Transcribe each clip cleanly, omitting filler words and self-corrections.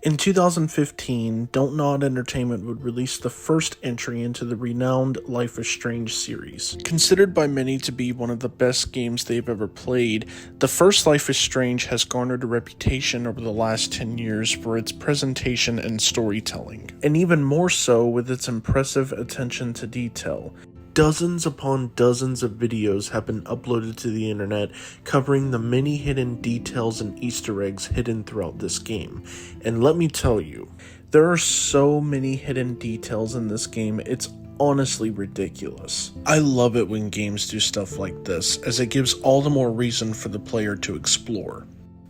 In 2015, Don't Nod Entertainment would release the first entry into the renowned Life is Strange series. Considered by many to be one of the best games they've ever played, the first Life is Strange has garnered a reputation over the last 10 years for its presentation and storytelling, and even more so with its impressive attention to detail. Dozens upon dozens of videos have been uploaded to the internet covering the many hidden details and Easter eggs hidden throughout this game. And let me tell you, there are so many hidden details in this game, it's honestly ridiculous. I love it when games do stuff like this, as it gives all the more reason for the player to explore.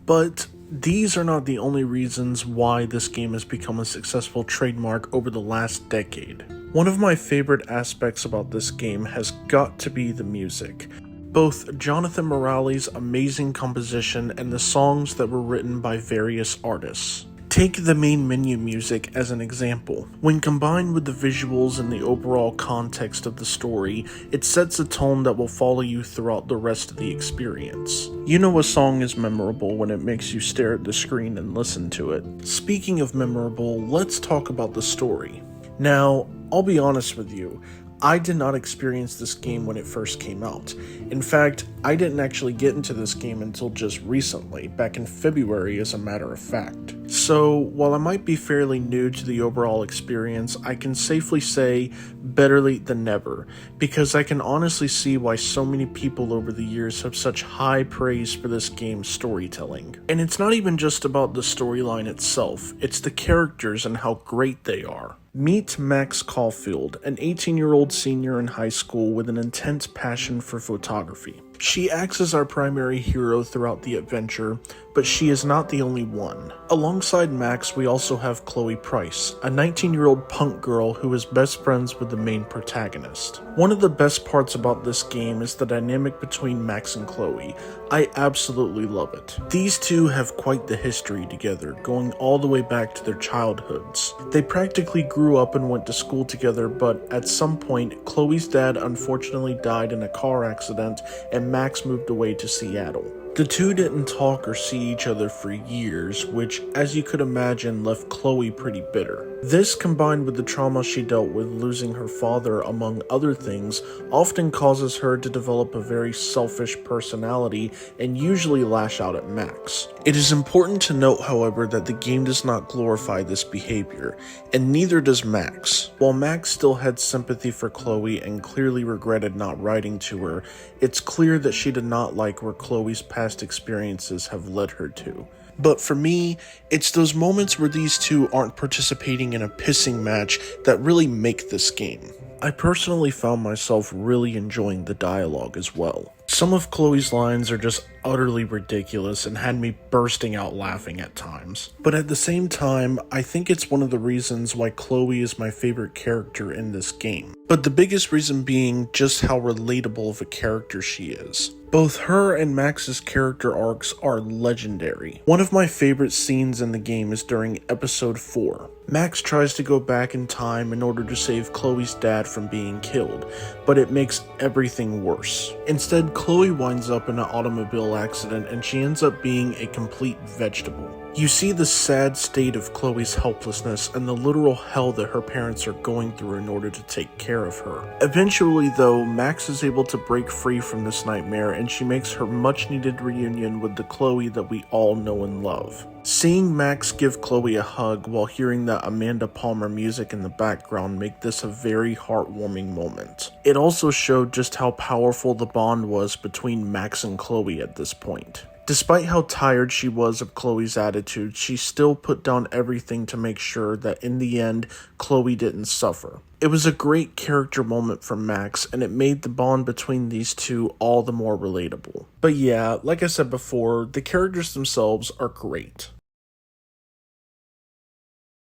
But these are not the only reasons why this game has become a successful trademark over the last decade. One of my favorite aspects about this game has got to be the music. Both Jonathan Morales' amazing composition and the songs that were written by various artists. Take the main menu music as an example. When combined with the visuals and the overall context of the story, it sets a tone that will follow you throughout the rest of the experience. You know a song is memorable when it makes you stare at the screen and listen to it. Speaking of memorable, let's talk about the story. Now, I'll be honest with you, I did not experience this game when it first came out. In fact, I didn't actually get into this game until just recently, back in February as a matter of fact. So, while I might be fairly new to the overall experience, I can safely say better late than never, because I can honestly see why so many people over the years have such high praise for this game's storytelling. And it's not even just about the storyline itself, it's the characters and how great they are. Meet Max Caulfield, an 18-year-old senior in high school with an intense passion for photography. She acts as our primary hero throughout the adventure, but she is not the only one. Alongside Max, we also have Chloe Price, a 19-year-old punk girl who is best friends with the main protagonist. One of the best parts about this game is the dynamic between Max and Chloe. I absolutely love it. These two have quite the history together, going all the way back to their childhoods. They practically grew up and went to school together, but at some point, Chloe's dad unfortunately died in a car accident and Max moved away to Seattle. The two didn't talk or see each other for years, which, as you could imagine, left Chloe pretty bitter. This, combined with the trauma she dealt with losing her father, among other things, often causes her to develop a very selfish personality and usually lash out at Max. It is important to note, however, that the game does not glorify this behavior, and neither does Max. While Max still had sympathy for Chloe and clearly regretted not writing to her, it's clear that she did not like where Chloe's past experiences have led her to. But for me, it's those moments where these two aren't participating in a pissing match that really make this game. I personally found myself really enjoying the dialogue as well. Some of Chloe's lines are just utterly ridiculous and had me bursting out laughing at times. But at the same time, I think it's one of the reasons why Chloe is my favorite character in this game. But the biggest reason being just how relatable of a character she is. Both her and Max's character arcs are legendary. One of my favorite scenes in the game is during episode 4. Max tries to go back in time in order to save Chloe's dad from being killed, but it makes everything worse. Instead, Chloe winds up in an automobile accident and she ends up being a complete vegetable. You see the sad state of Chloe's helplessness and the literal hell that her parents are going through in order to take care of her. Eventually, though, Max is able to break free from this nightmare and she makes her much-needed reunion with the Chloe that we all know and love. Seeing Max give Chloe a hug while hearing the Amanda Palmer music in the background make this a very heartwarming moment. It also showed just how powerful the bond was between Max and Chloe at this point. Despite how tired she was of Chloe's attitude, she still put down everything to make sure that in the end, Chloe didn't suffer. It was a great character moment for Max, and it made the bond between these two all the more relatable. But yeah, like I said before, the characters themselves are great.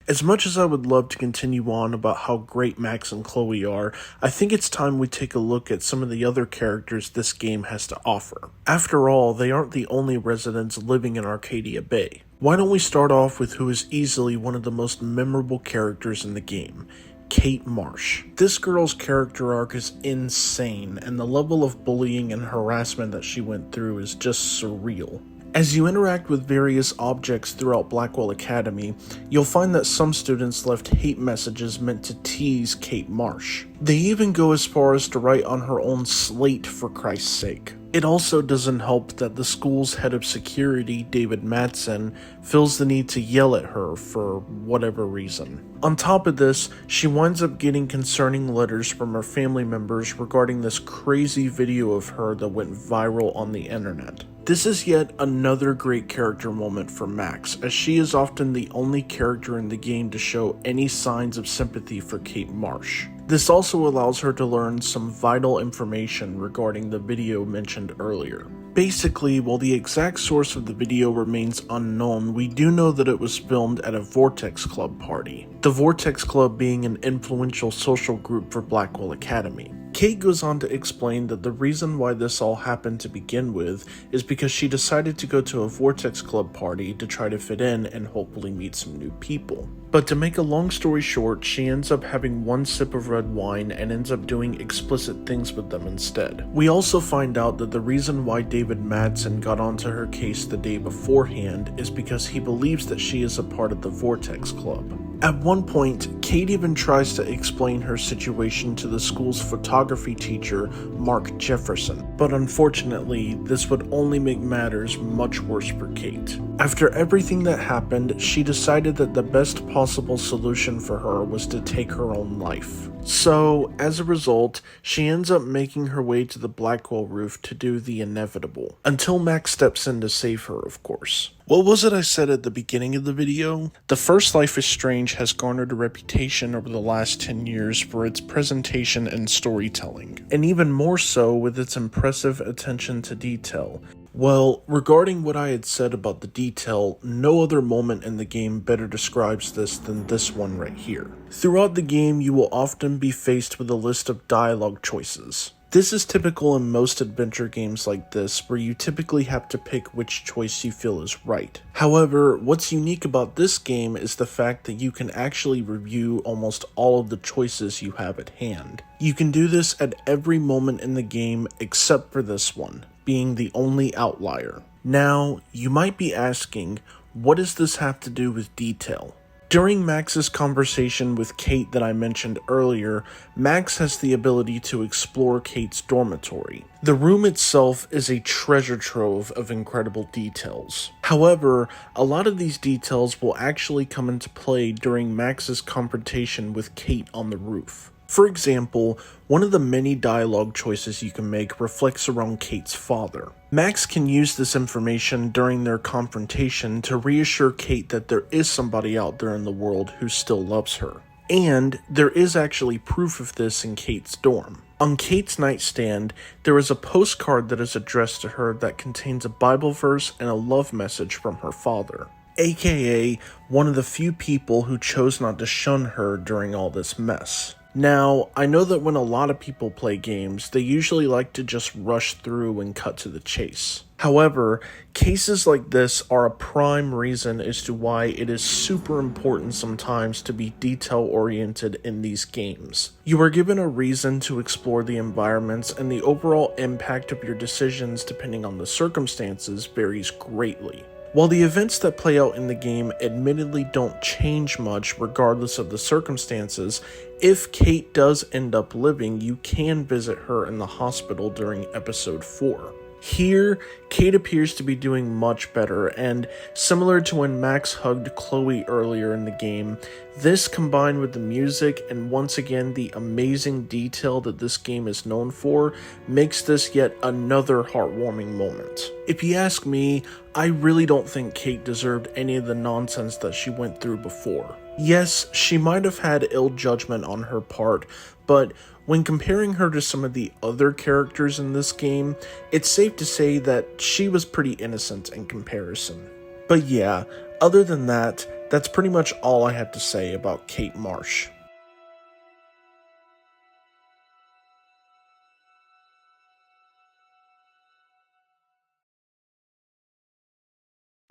As much as I would love to continue on about how great Max and Chloe are, I think it's time we take a look at some of the other characters this game has to offer. After all, they aren't the only residents living in Arcadia Bay. Why don't we start off with who is easily one of the most memorable characters in the game, Kate Marsh. This girl's character arc is insane, and the level of bullying and harassment that she went through is just surreal. As you interact with various objects throughout Blackwell Academy, you'll find that some students left hate messages meant to tease Kate Marsh. They even go as far as to write on her own slate, for Christ's sake. It also doesn't help that the school's head of security, David Madsen, feels the need to yell at her for whatever reason. On top of this, she winds up getting concerning letters from her family members regarding this crazy video of her that went viral on the internet. This is yet another great character moment for Max, as she is often the only character in the game to show any signs of sympathy for Kate Marsh. This also allows her to learn some vital information regarding the video mentioned earlier. Basically, while the exact source of the video remains unknown, we do know that it was filmed at a Vortex Club party. The Vortex Club being an influential social group for Blackwell Academy. Kate goes on to explain that the reason why this all happened to begin with is because she decided to go to a Vortex Club party to try to fit in and hopefully meet some new people. But to make a long story short, she ends up having one sip of red wine and ends up doing explicit things with them instead. We also find out that the reason why David Madsen got onto her case the day beforehand is because he believes that she is a part of the Vortex Club. At one point, Kate even tries to explain her situation to the school's photography teacher, Mark Jefferson, but unfortunately, this would only make matters much worse for Kate. After everything that happened, she decided that the best possible solution for her was to take her own life. So, as a result, she ends up making her way to the Blackwell roof to do the inevitable, until Max steps in to save her, of course. What was it I said at the beginning of the video? The first Life is Strange has garnered a reputation over the last 10 years for its presentation and storytelling, and even more so with its impressive attention to detail. Well, regarding what I had said about the detail, no other moment in the game better describes this than this one right here. Throughout the game, you will often be faced with a list of dialogue choices. This is typical in most adventure games like this, where you typically have to pick which choice you feel is right. However, what's unique about this game is the fact that you can actually review almost all of the choices you have at hand. You can do this at every moment in the game except for this one, being the only outlier. Now, you might be asking, what does this have to do with detail? During Max's conversation with Kate that I mentioned earlier, Max has the ability to explore Kate's dormitory. The room itself is a treasure trove of incredible details. However, a lot of these details will actually come into play during Max's confrontation with Kate on the roof. For example, one of the many dialogue choices you can make reflects around Kate's father. Max can use this information during their confrontation to reassure Kate that there is somebody out there in the world who still loves her. And there is actually proof of this in Kate's dorm. On Kate's nightstand, there is a postcard that is addressed to her that contains a Bible verse and a love message from her father, aka one of the few people who chose not to shun her during all this mess. Now, I know that when a lot of people play games, they usually like to just rush through and cut to the chase. However, cases like this are a prime reason as to why it is super important sometimes to be detail-oriented in these games. You are given a reason to explore the environments, and the overall impact of your decisions depending on the circumstances varies greatly. While the events that play out in the game admittedly don't change much regardless of the circumstances, if Kate does end up living, you can visit her in the hospital during episode 4. Here, Kate appears to be doing much better, and similar to when Max hugged Chloe earlier in the game, this combined with the music and once again the amazing detail that this game is known for, makes this yet another heartwarming moment. If you ask me, I really don't think Kate deserved any of the nonsense that she went through before. Yes, she might have had ill judgment on her part, but when comparing her to some of the other characters in this game, it's safe to say that she was pretty innocent in comparison. But yeah, other than that, that's pretty much all I have to say about Kate Marsh.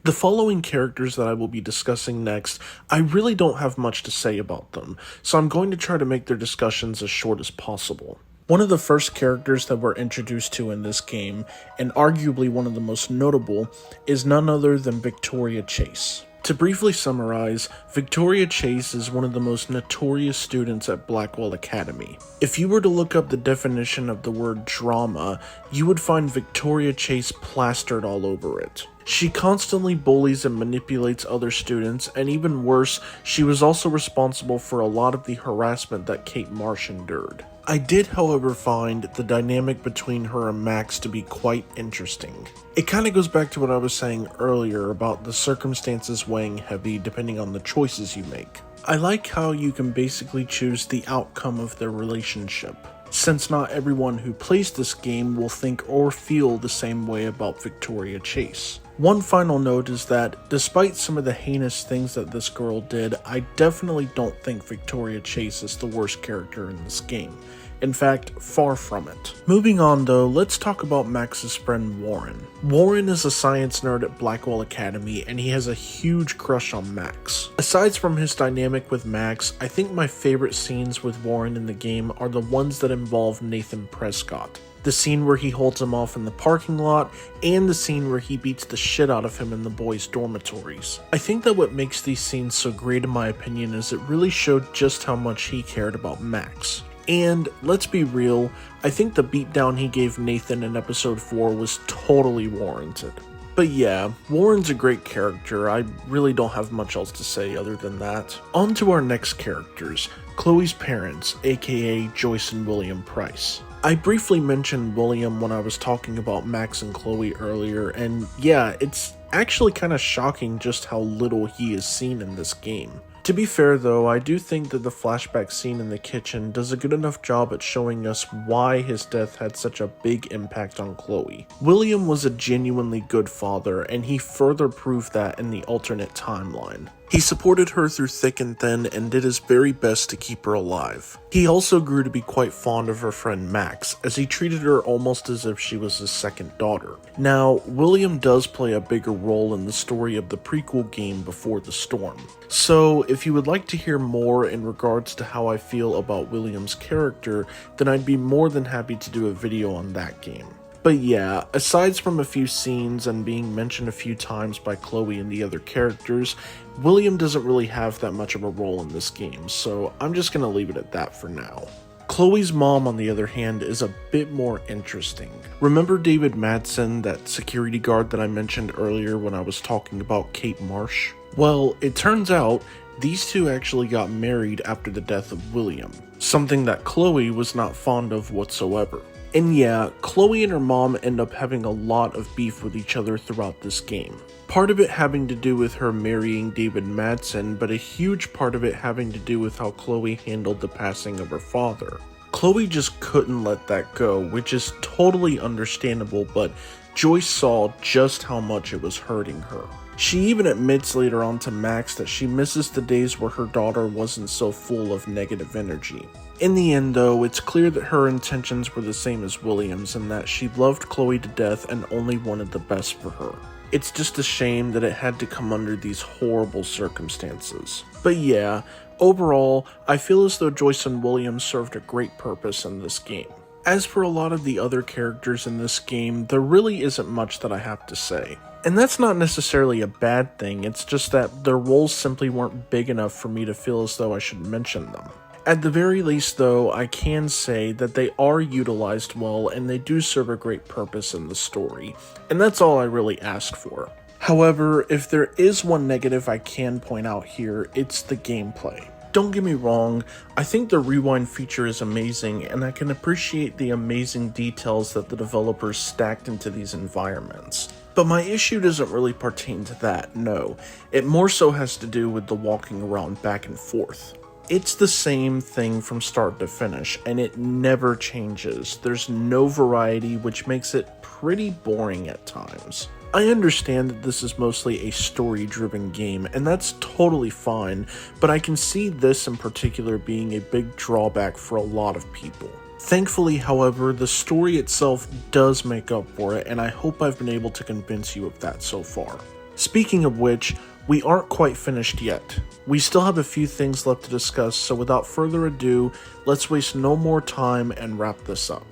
The following characters that I will be discussing next, I really don't have much to say about them, so I'm going to try to make their discussions as short as possible. One of the first characters that we're introduced to in this game, and arguably one of the most notable, is none other than Victoria Chase. To briefly summarize, Victoria Chase is one of the most notorious students at Blackwell Academy. If you were to look up the definition of the word drama, you would find Victoria Chase plastered all over it. She constantly bullies and manipulates other students, and even worse, she was also responsible for a lot of the harassment that Kate Marsh endured. I did, however, find the dynamic between her and Max to be quite interesting. It kind of goes back to what I was saying earlier about the circumstances weighing heavy depending on the choices you make. I like how you can basically choose the outcome of their relationship, since not everyone who plays this game will think or feel the same way about Victoria Chase. One final note is that, despite some of the heinous things that this girl did, I definitely don't think Victoria Chase is the worst character in this game. In fact, far from it. Moving on though, let's talk about Max's friend Warren. Warren is a science nerd at Blackwell Academy, and he has a huge crush on Max. Aside from his dynamic with Max, I think my favorite scenes with Warren in the game are the ones that involve Nathan Prescott. The scene where he holds him off in the parking lot, and the scene where he beats the shit out of him in the boys' dormitories. I think that what makes these scenes so great in my opinion is it really showed just how much he cared about Max. And, let's be real, I think the beatdown he gave Nathan in episode 4 was totally warranted. But yeah, Warren's a great character. I really don't have much else to say other than that. On to our next characters, Chloe's parents, aka Joyce and William Price. I briefly mentioned William when I was talking about Max and Chloe earlier, and yeah, it's actually kind of shocking just how little he is seen in this game. To be fair though, I do think that the flashback scene in the kitchen does a good enough job at showing us why his death had such a big impact on Chloe. William was a genuinely good father, and he further proved that in the alternate timeline. He supported her through thick and thin and did his very best to keep her alive. He also grew to be quite fond of her friend Max, as he treated her almost as if she was his second daughter. Now, William does play a bigger role in the story of the prequel game Before the Storm. So, if you would like to hear more in regards to how I feel about William's character, then I'd be more than happy to do a video on that game. But yeah, aside from a few scenes and being mentioned a few times by Chloe and the other characters, William doesn't really have that much of a role in this game, so I'm just gonna leave it at that for now. Chloe's mom, on the other hand, is a bit more interesting. Remember David Madsen, that security guard that I mentioned earlier when I was talking about Kate Marsh? Well, it turns out these two actually got married after the death of William, something that Chloe was not fond of whatsoever. And yeah, Chloe and her mom end up having a lot of beef with each other throughout this game. Part of it having to do with her marrying David Madsen, but a huge part of it having to do with how Chloe handled the passing of her father. Chloe just couldn't let that go, which is totally understandable, but Joyce saw just how much it was hurting her. She even admits later on to Max that she misses the days where her daughter wasn't so full of negative energy. In the end though, it's clear that her intentions were the same as William's, and that she loved Chloe to death and only wanted the best for her. It's just a shame that it had to come under these horrible circumstances. But yeah, overall, I feel as though Joyce and William served a great purpose in this game. As for a lot of the other characters in this game, there really isn't much that I have to say. And that's not necessarily a bad thing, it's just that their roles simply weren't big enough for me to feel as though I should mention them. At the very least though, I can say that they are utilized well and they do serve a great purpose in the story, and that's all I really ask for. However, if there is one negative I can point out here, it's the gameplay. Don't get me wrong, I think the rewind feature is amazing, and I can appreciate the amazing details that the developers stacked into these environments. But my issue doesn't really pertain to that, no. It more so has to do with the walking around back and forth. It's the same thing from start to finish, and it never changes. There's no variety, which makes it pretty boring at times. I understand that this is mostly a story-driven game, and that's totally fine, but I can see this in particular being a big drawback for a lot of people. Thankfully, however, the story itself does make up for it, and I hope I've been able to convince you of that so far. Speaking of which, we aren't quite finished yet. We still have a few things left to discuss, so without further ado, let's waste no more time and wrap this up.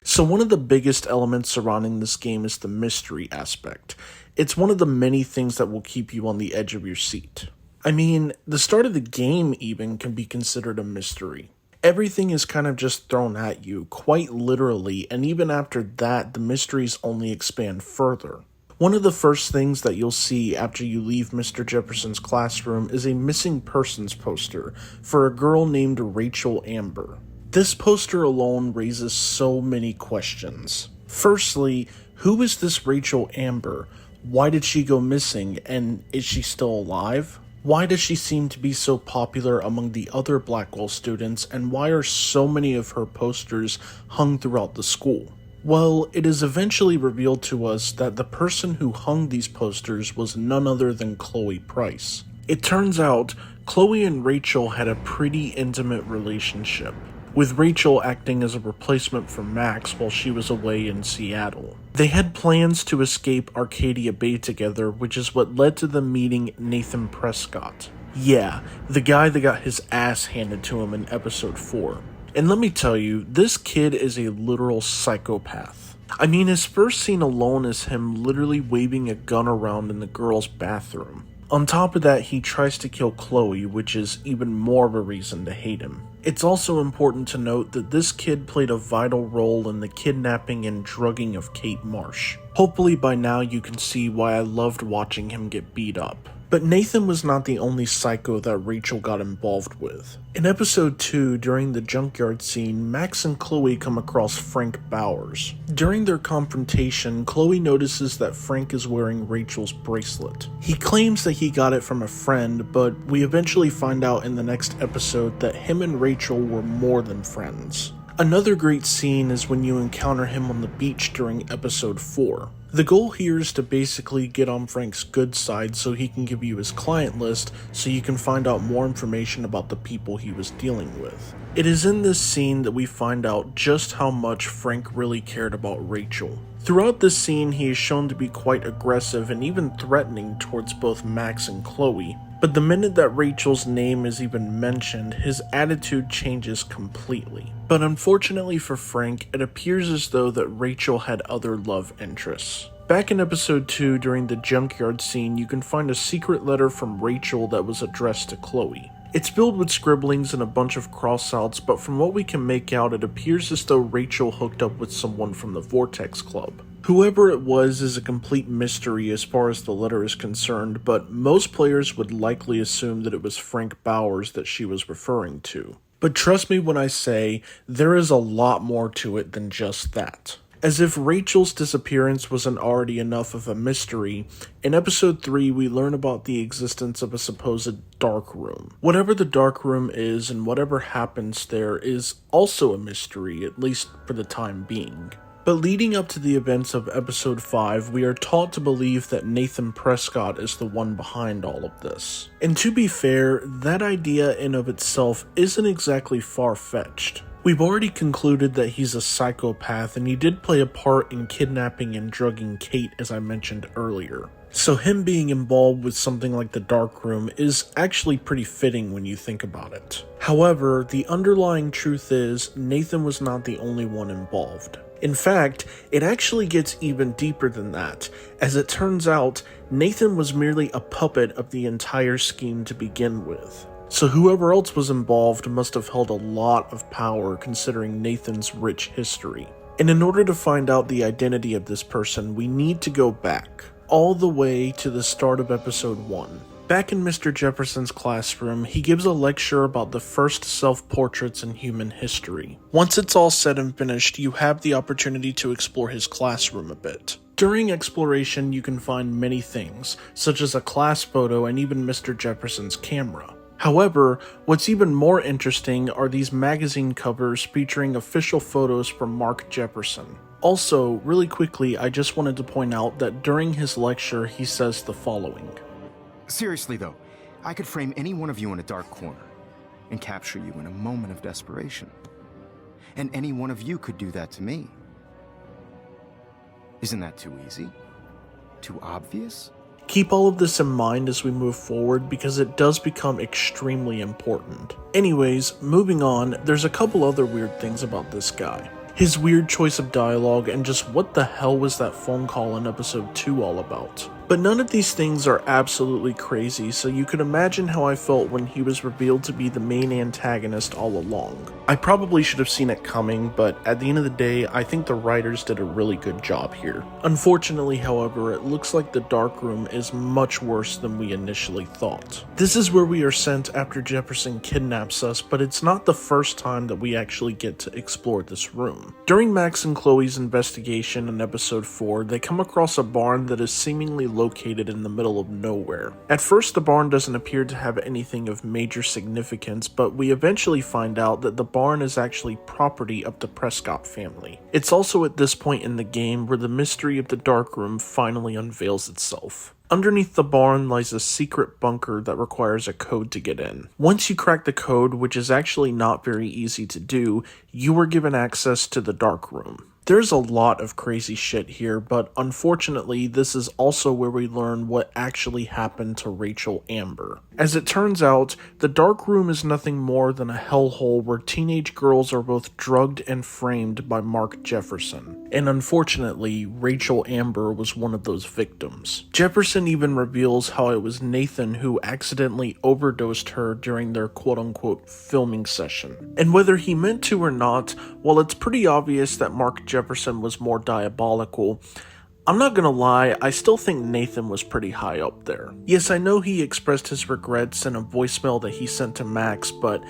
So one of the biggest elements surrounding this game is the mystery aspect. It's one of the many things that will keep you on the edge of your seat. I mean, the start of the game even can be considered a mystery. Everything is kind of just thrown at you, quite literally, and even after that, the mysteries only expand further. One of the first things that you'll see after you leave Mr. Jefferson's classroom is a missing persons poster for a girl named Rachel Amber. This poster alone raises so many questions. Firstly, who is this Rachel Amber? Why did she go missing, and is she still alive? Why does she seem to be so popular among the other Blackwell students, and why are so many of her posters hung throughout the school? Well, it is eventually revealed to us that the person who hung these posters was none other than Chloe Price. It turns out, Chloe and Rachel had a pretty intimate relationship, with Rachel acting as a replacement for Max while she was away in Seattle. They had plans to escape Arcadia Bay together, which is what led to them meeting Nathan Prescott. Yeah, the guy that got his ass handed to him in episode 4. And let me tell you, this kid is a literal psychopath. I mean, his first scene alone is him literally waving a gun around in the girl's bathroom. On top of that, he tries to kill Chloe, which is even more of a reason to hate him. It's also important to note that this kid played a vital role in the kidnapping and drugging of Kate Marsh. Hopefully by now you can see why I loved watching him get beat up. But Nathan was not the only psycho that Rachel got involved with. In episode 2, during the junkyard scene, Max and Chloe come across Frank Bowers. During their confrontation, Chloe notices that Frank is wearing Rachel's bracelet. He claims that he got it from a friend, but we eventually find out in the next episode that him and Rachel were more than friends. Another great scene is when you encounter him on the beach during episode 4. The goal here is to basically get on Frank's good side so he can give you his client list so you can find out more information about the people he was dealing with. It is in this scene that we find out just how much Frank really cared about Rachel. Throughout this scene, he is shown to be quite aggressive and even threatening towards both Max and Chloe. But the minute that Rachel's name is even mentioned, his attitude changes completely. But unfortunately for Frank, it appears as though that Rachel had other love interests. Back in episode 2, during the junkyard scene, you can find a secret letter from Rachel that was addressed to Chloe. It's filled with scribblings and a bunch of cross-outs, but from what we can make out, it appears as though Rachel hooked up with someone from the Vortex Club. Whoever it was is a complete mystery as far as the letter is concerned, but most players would likely assume that it was Frank Bowers that she was referring to. But trust me when I say, there is a lot more to it than just that. As if Rachel's disappearance wasn't already enough of a mystery, in episode 3 we learn about the existence of a supposed dark room. Whatever the dark room is and whatever happens there is also a mystery, at least for the time being. But leading up to the events of episode 5, we are taught to believe that Nathan Prescott is the one behind all of this. And to be fair, that idea in of itself isn't exactly far-fetched. We've already concluded that he's a psychopath, and he did play a part in kidnapping and drugging Kate, as I mentioned earlier. So him being involved with something like the dark room is actually pretty fitting when you think about it. However, the underlying truth is, Nathan was not the only one involved. In fact, it actually gets even deeper than that. As it turns out, Nathan was merely a puppet of the entire scheme to begin with. So whoever else was involved must have held a lot of power considering Nathan's rich history. And in order to find out the identity of this person, we need to go back, all the way to the start of episode 1. Back in Mr. Jefferson's classroom, he gives a lecture about the first self-portraits in human history. Once it's all said and finished, you have the opportunity to explore his classroom a bit. During exploration, you can find many things, such as a class photo and even Mr. Jefferson's camera. However, what's even more interesting are these magazine covers featuring official photos from Mark Jefferson. Also, really quickly, I just wanted to point out that during his lecture, he says the following. Seriously though, I could frame any one of you in a dark corner and capture you in a moment of desperation. And any one of you could do that to me. Isn't that too easy? Too obvious? Keep all of this in mind as we move forward because it does become extremely important. Anyways, moving on, there's a couple other weird things about this guy. His weird choice of dialogue and just what the hell was that phone call in episode 2 all about. But none of these things are absolutely crazy, so you can imagine how I felt when he was revealed to be the main antagonist all along. I probably should have seen it coming, but at the end of the day, I think the writers did a really good job here. Unfortunately, however, it looks like the Dark Room is much worse than we initially thought. This is where we are sent after Jefferson kidnaps us, but it's not the first time that we actually get to explore this room. During Max and Chloe's investigation in episode 4, they come across a barn that is seemingly located in the middle of nowhere. At first, the barn doesn't appear to have anything of major significance, but we eventually find out that the barn is actually property of the Prescott family. It's also at this point in the game where the mystery of the Dark Room finally unveils itself. Underneath the barn lies a secret bunker that requires a code to get in. Once you crack the code, which is actually not very easy to do, you are given access to the Dark Room. There's a lot of crazy shit here, but unfortunately, this is also where we learn what actually happened to Rachel Amber. As it turns out, the Dark Room is nothing more than a hellhole where teenage girls are both drugged and framed by Mark Jefferson. And unfortunately, Rachel Amber was one of those victims. Jefferson even reveals how it was Nathan who accidentally overdosed her during their quote-unquote filming session. And whether he meant to or not, while it's pretty obvious that Mark Jefferson was more diabolical, I'm not gonna lie, I still think Nathan was pretty high up there. Yes, I know he expressed his regrets in a voicemail that he sent to Max, but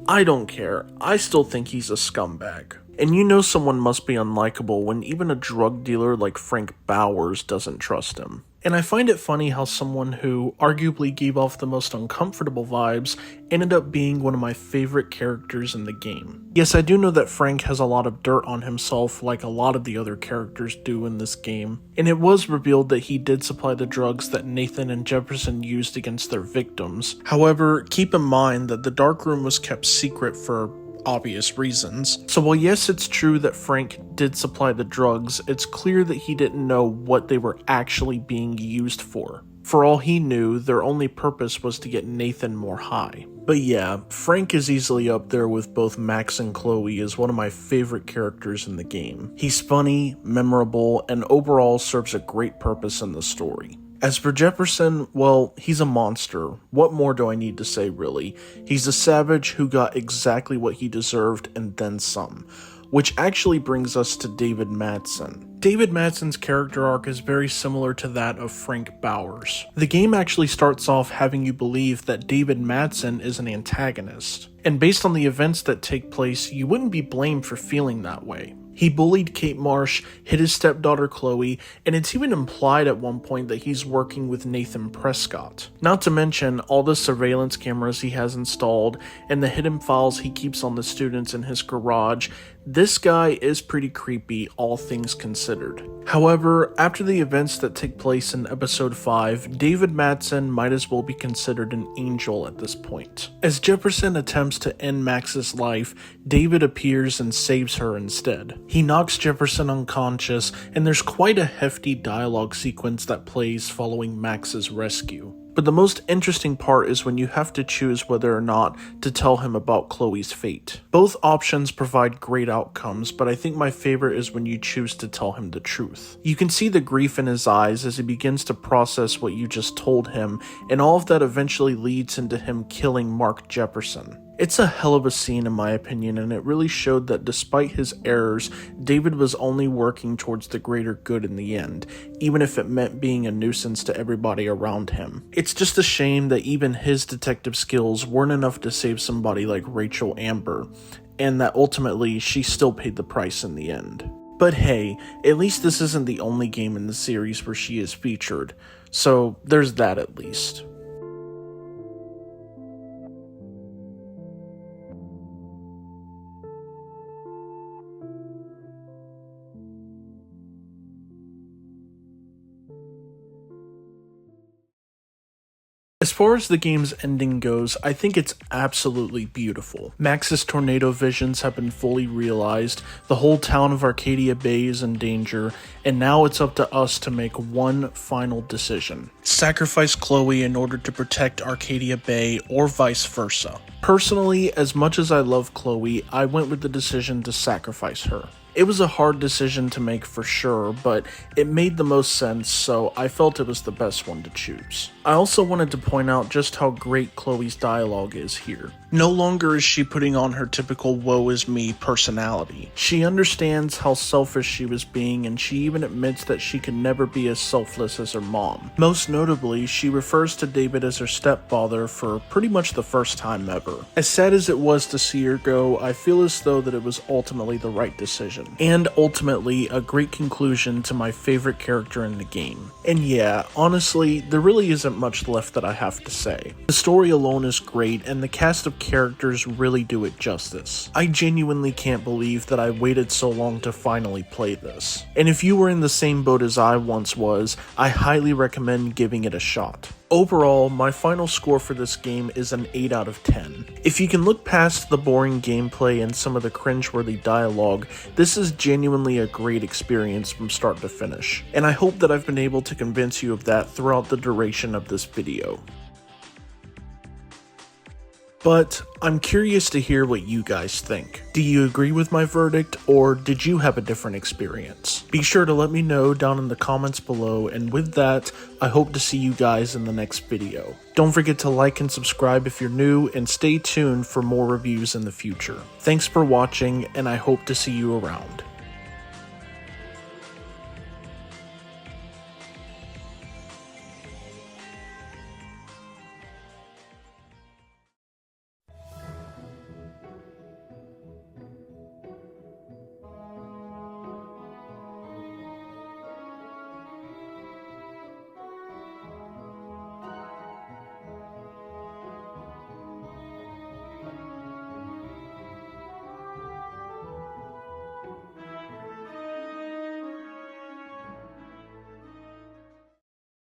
I don't care. I still think he's a scumbag. And you know someone must be unlikable when even a drug dealer like Frank Bowers doesn't trust him. And I find it funny how someone who arguably gave off the most uncomfortable vibes ended up being one of my favorite characters in the game. Yes, I do know that Frank has a lot of dirt on himself like a lot of the other characters do in this game, and it was revealed that he did supply the drugs that Nathan and Jefferson used against their victims. However, keep in mind that the Dark Room was kept secret for obvious reasons. So while yes, it's true that Frank did supply the drugs, it's clear that he didn't know what they were actually being used for. For all he knew, their only purpose was to get Nathan more high. But yeah, Frank is easily up there with both Max and Chloe as one of my favorite characters in the game. He's funny, memorable, and overall serves a great purpose in the story. As for Jefferson, well, he's a monster. What more do I need to say, really? He's a savage who got exactly what he deserved and then some. Which actually brings us to David Madsen. David Madsen's character arc is very similar to that of Frank Bowers. The game actually starts off having you believe that David Madsen is an antagonist. And based on the events that take place, you wouldn't be blamed for feeling that way. He bullied Kate Marsh, hit his stepdaughter Chloe, and it's even implied at one point that he's working with Nathan Prescott. Not to mention all the surveillance cameras he has installed and the hidden files he keeps on the students in his garage. This guy is pretty creepy, all things considered. However, after the events that take place in episode 5, David Madsen might as well be considered an angel at this point. As Jefferson attempts to end Max's life, David appears and saves her instead. He knocks Jefferson unconscious, and there's quite a hefty dialogue sequence that plays following Max's rescue. But the most interesting part is when you have to choose whether or not to tell him about Chloe's fate. Both options provide great outcomes, but I think my favorite is when you choose to tell him the truth. You can see the grief in his eyes as he begins to process what you just told him, and all of that eventually leads into him killing Mark Jefferson. It's a hell of a scene in my opinion, and it really showed that despite his errors, David was only working towards the greater good in the end, even if it meant being a nuisance to everybody around him. It's just a shame that even his detective skills weren't enough to save somebody like Rachel Amber, and that ultimately she still paid the price in the end. But hey, at least this isn't the only game in the series where she is featured, so there's that at least. As far as the game's ending goes, I think it's absolutely beautiful. Max's tornado visions have been fully realized, the whole town of Arcadia Bay is in danger, and now it's up to us to make one final decision. Sacrifice Chloe in order to protect Arcadia Bay, or vice versa. Personally, as much as I love Chloe, I went with the decision to sacrifice her. It was a hard decision to make for sure, but it made the most sense, so I felt it was the best one to choose. I also wanted to point out just how great Chloe's dialogue is here. No longer is she putting on her typical woe is me personality. She understands how selfish she was being, and she even admits that she could never be as selfless as her mom. Most notably, she refers to David as her stepfather for pretty much the first time ever. As sad as it was to see her go, I feel as though that it was ultimately the right decision. And ultimately, a great conclusion to my favorite character in the game. And yeah, honestly, there really isn't much left that I have to say. The story alone is great, and the cast of characters really do it justice. I genuinely can't believe that I waited so long to finally play this. And if you were in the same boat as I once was, I highly recommend giving it a shot. Overall, my final score for this game is an 8 out of 10. If you can look past the boring gameplay and some of the cringeworthy dialogue, this is genuinely a great experience from start to finish, and I hope that I've been able to convince you of that throughout the duration of this video. But I'm curious to hear what you guys think. Do you agree with my verdict, or did you have a different experience? Be sure to let me know down in the comments below, and with that, I hope to see you guys in the next video. Don't forget to like and subscribe if you're new, and stay tuned for more reviews in the future. Thanks for watching, and I hope to see you around.